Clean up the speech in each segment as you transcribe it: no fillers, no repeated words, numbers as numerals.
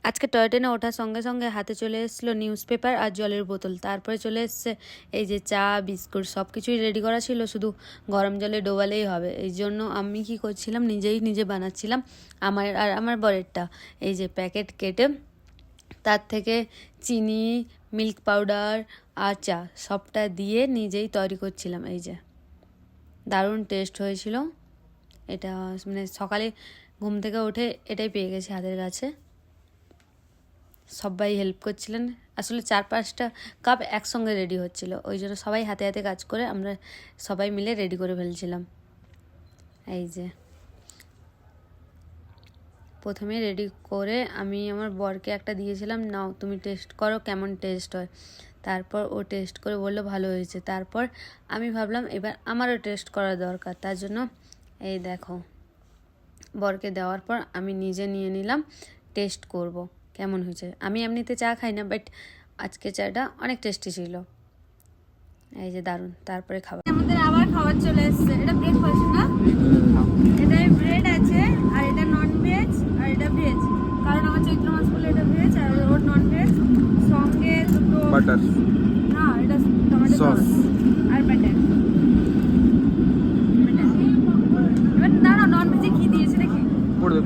আজকে টয় ট্রেনে ওঠার সঙ্গে সঙ্গে হাতে চলে এসেছিলো নিউজ পেপার আর জলের বোতল। তারপরে চলে এসছে এই যে চা বিস্কুট, সব কিছুই রেডি করা ছিল, শুধু গরম জলে ডোবালেই হবে। এই জন্য আমি কি করছিলাম, নিজে বানাচ্ছিলাম আমার আর আমার বরেরটা। এই যে প্যাকেট কেটে তার থেকে চিনি, মিল্ক পাউডার আর চা সবটা দিয়ে নিজেই তৈরি করছিলাম। এই যে দারুণ টেস্ট হয়েছিল এটা। মানে সকালে ঘুম থেকে উঠে এটাই পেয়ে গেছি হাতের কাছে। সবাই হেল্প করছিলেন, আসলে 4-5টা কাপ একসঙ্গে রেডি হচ্ছিল, ওই জন্য সবাই হাতে হাতে কাজ করে আমরা সবাই মিলে রেডি করে ফেলছিলাম। এই যে প্রথমে রেডি করে আমি আমার বরকে একটা দিয়েছিলাম, নাও তুমি টেস্ট করো কেমন টেস্ট হয়। তারপর ও টেস্ট করে বললো ভালো হয়েছে। তারপর আমি ভাবলাম এবার আমারও টেস্ট করা দরকার, তার জন্য এই দেখো বরকে দেওয়ার পর আমি নিজে নিয়ে নিলাম, টেস্ট করব কেমন হয়েছে। আমি এমনিতে চা খাই না, বাট আজকে চাটা অনেক টেস্টি ছিল। এই যে দারুণ। তারপরে খাবার, আমাদের আবার খাবার চলে এসেছে। এটা ব্রেকফাস্ট না, এটাই ব্রেড আছে আর এটা নন ভেজ আর এটা ভেজ, কারণ আমার চৈত্র মাস বলে এটা ভেজ আর ওর নন ভেজ। সঙ্গে দুটো বাটার, না এটা টমেটো সস আর বাটার। এবার না না নন ভেজে কি দিয়েছে দেখি, পড়বে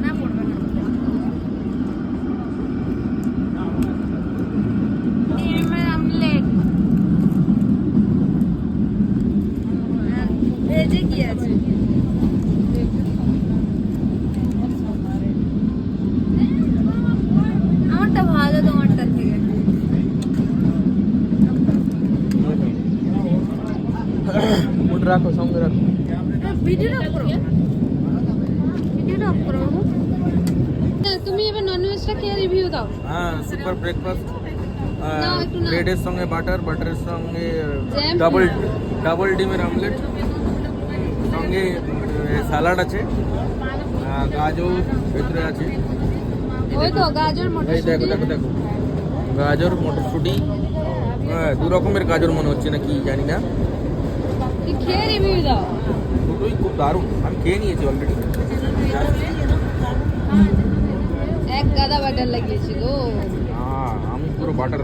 না পড়বে না। ডিমের আমলেট, ভেজে কি আছে? আমারটা ভালো তোমারটার থেকে। মুড রাখো, সঙ্গে রাখো। ভিডিওটা অফ করো, ভিডিওটা অফ করো। তুমি এবার ননভেজটা খেয়ে রিভিউ দাও। হ্যাঁ, সুপার ব্রেকফাস্ট। নাও একটু নাও। ব্রেডের সঙ্গে বাটার, বাটারের সঙ্গে জ্যাম। ডাবল ডিমের আমলেট, সঙ্গে স্যালাড আছে, গাজর ভেতরে আছে। ওই তো গাজর এই মটরশুঁটি। দেখো দেখো দেখো, গাজর মটরশুঁটি, হ্যাঁ 2 রকমের গাজর মনে হচ্ছে, না কি জানি না। কি খেয়ে রিভিউ দাও। দুটোই খুব দারুণ, আমি খেয়ে নিয়েছি অলরেডি। এক গাদা বাটার লাগিয়েছি গো। আমি পুরো বাটার।